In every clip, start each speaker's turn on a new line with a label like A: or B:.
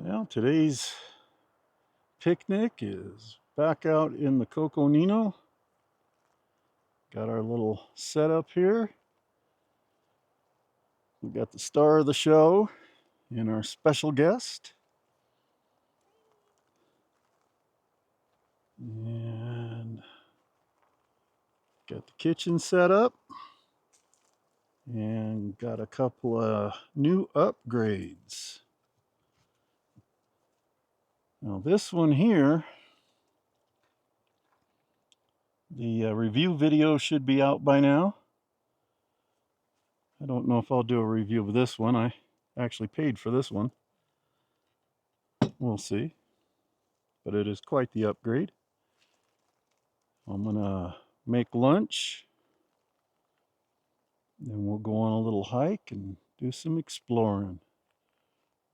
A: Well, today's picnic is back out in the Coconino. Got our little setup here. We got the star of the show and our special guest. And got the kitchen set up. And got a couple of new upgrades. Now this one here, the review video should be out by now. I don't know if I'll do a review of this one. I actually paid for this one. We'll see. But it is quite the upgrade. I'm gonna make lunch. Then we'll go on a little hike and do some exploring.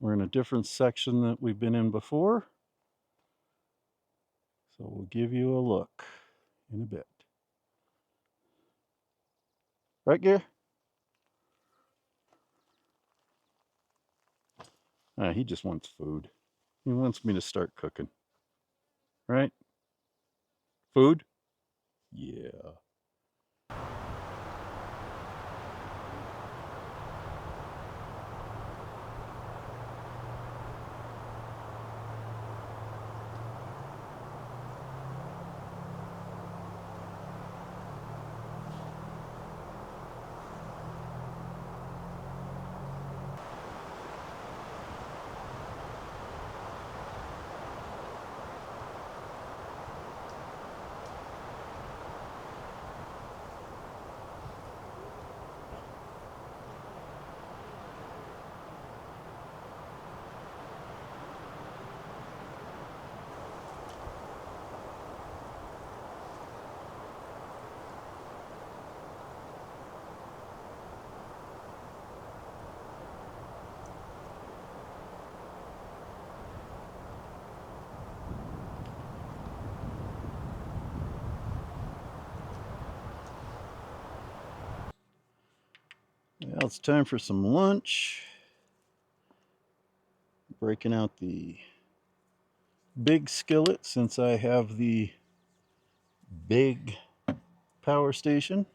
A: We're in a different section that we've been in before. So we'll give you a look in a bit. Right, Gear? He just wants food. He wants me to start cooking. Right? Food? Yeah. Well, it's time for some lunch. Breaking out the big skillet since I have the big power station.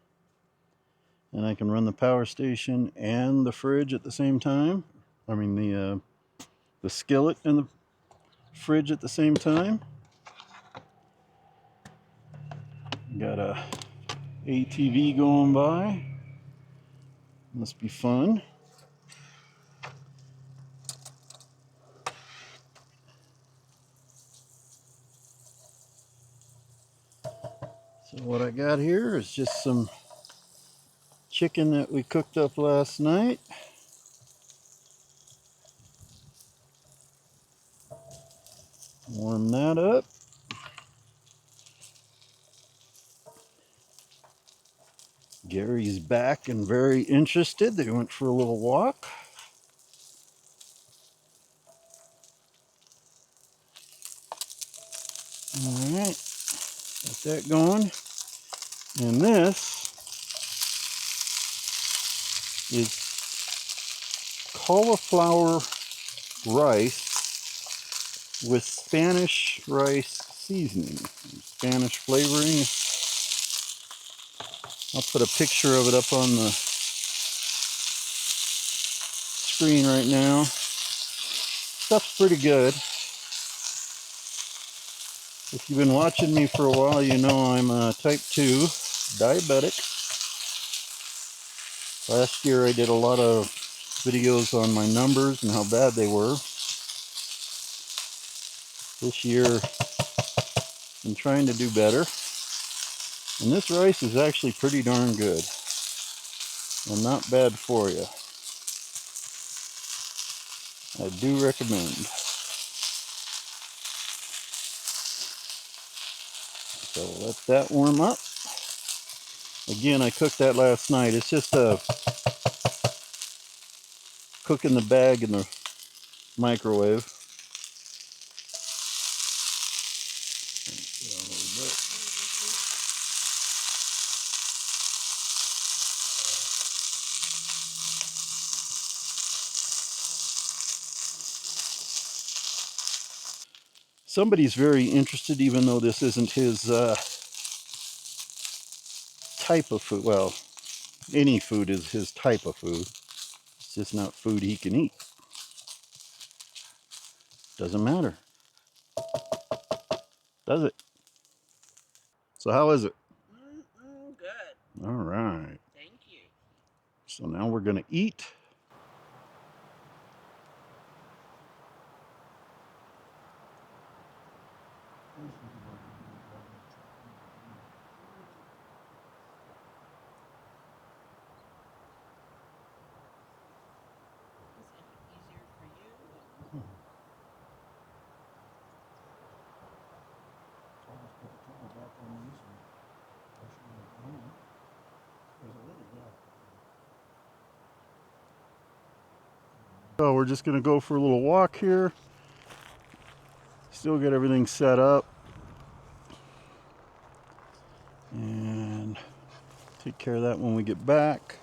A: And I can run the power station and the fridge at the same time. I mean the skillet and the fridge at the same time. Got a ATV going by. Must be fun. So what I got here is just some chicken that we cooked up last night. Warm that up. Gary's back and very interested. They went for a little walk. All right, got that going. And this is cauliflower rice with Spanish rice seasoning, Spanish flavoring. I'll put a picture of it up on the screen right now. Stuff's pretty good. If you've been watching me for a while, you know I'm a type 2 diabetic. Last year I did a lot of videos on my numbers and how bad they were. This year I'm trying to do better. And this rice is actually pretty darn good. And not bad for you. I do recommend. So let that warm up. Again, I cooked that last night. It's just a cook in the bag in the microwave. somebody's very interested, even though this isn't his type of food. Well, any food is his type of food. It's just not food he can eat. Doesn't matter. Does it? So how is it?
B: Good.
A: All right.
B: Thank you.
A: So now we're going to eat.
B: Easier for you.
A: So we're just going to go for a little walk here. Still get everything set up. And take care of that when we get back.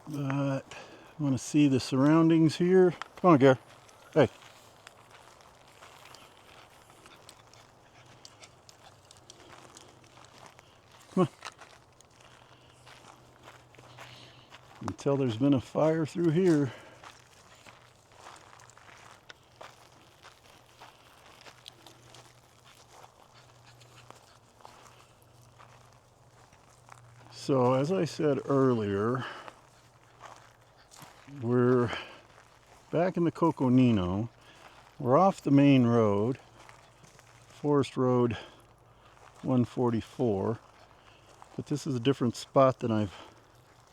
A: But I want to see the surroundings here. Come on, Gare. Hey. Come on. You can tell there's been a fire through here. So as I said earlier, we're back in the Coconino. We're off the main road, Forest Road 144, but this is a different spot than I've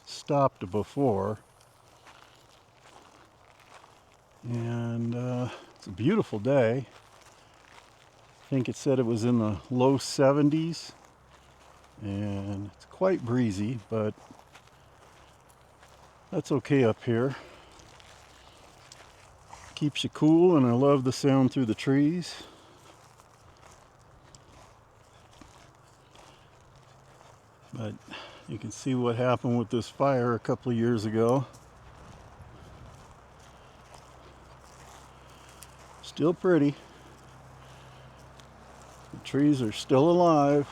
A: stopped before. And it's a beautiful day. I think it said it was in the low 70s, and it's quite breezy, but that's okay up here. Keeps you cool, and I love the sound through the trees. But you can see what happened with this fire a couple of years ago. Still pretty. The trees are still alive.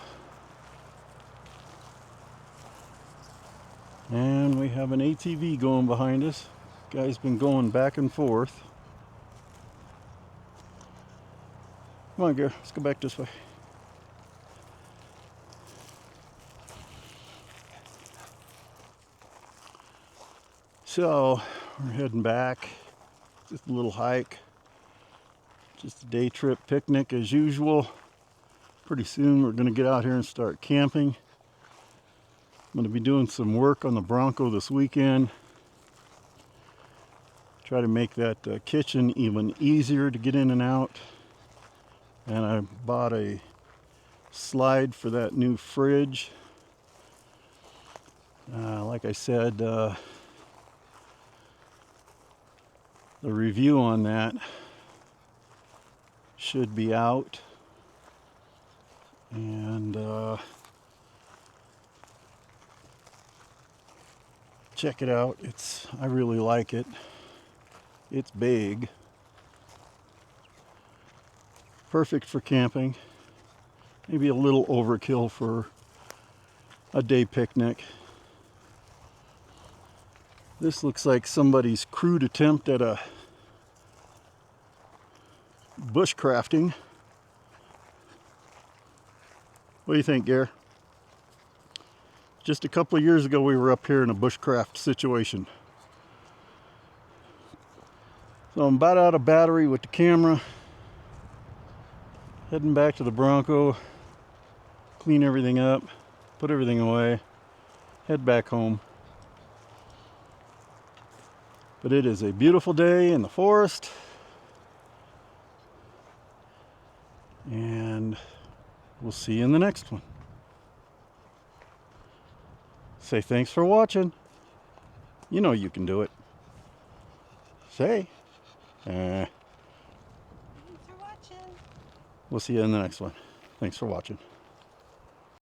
A: And we have an ATV going behind us. Guy's been going back and forth. Come on, Gare, let's go back this way. So, we're heading back. Just a little hike. Just a day trip picnic as usual. Pretty soon we're going to get out here and start camping. I'm going to be doing some work on the Bronco this weekend. Try to make that kitchen even easier to get in and out. And I bought a slide for that new fridge. Like I said, the review on that should be out. And check it out. I really like it. It's big. Perfect for camping. Maybe a little overkill for a day picnic. This looks like somebody's crude attempt at a bushcrafting. What do you think, Gare? Just a couple of years ago we were up here in a bushcraft situation. So I'm about out of battery with the camera. Heading back to the Bronco, clean everything up, put everything away, head back home. But it is a beautiful day in the forest. And we'll see you in the next one. Say thanks for watching. You know you can do it. Say.
B: Thanks for watching.
A: We'll see you in the next one. Thanks for watching.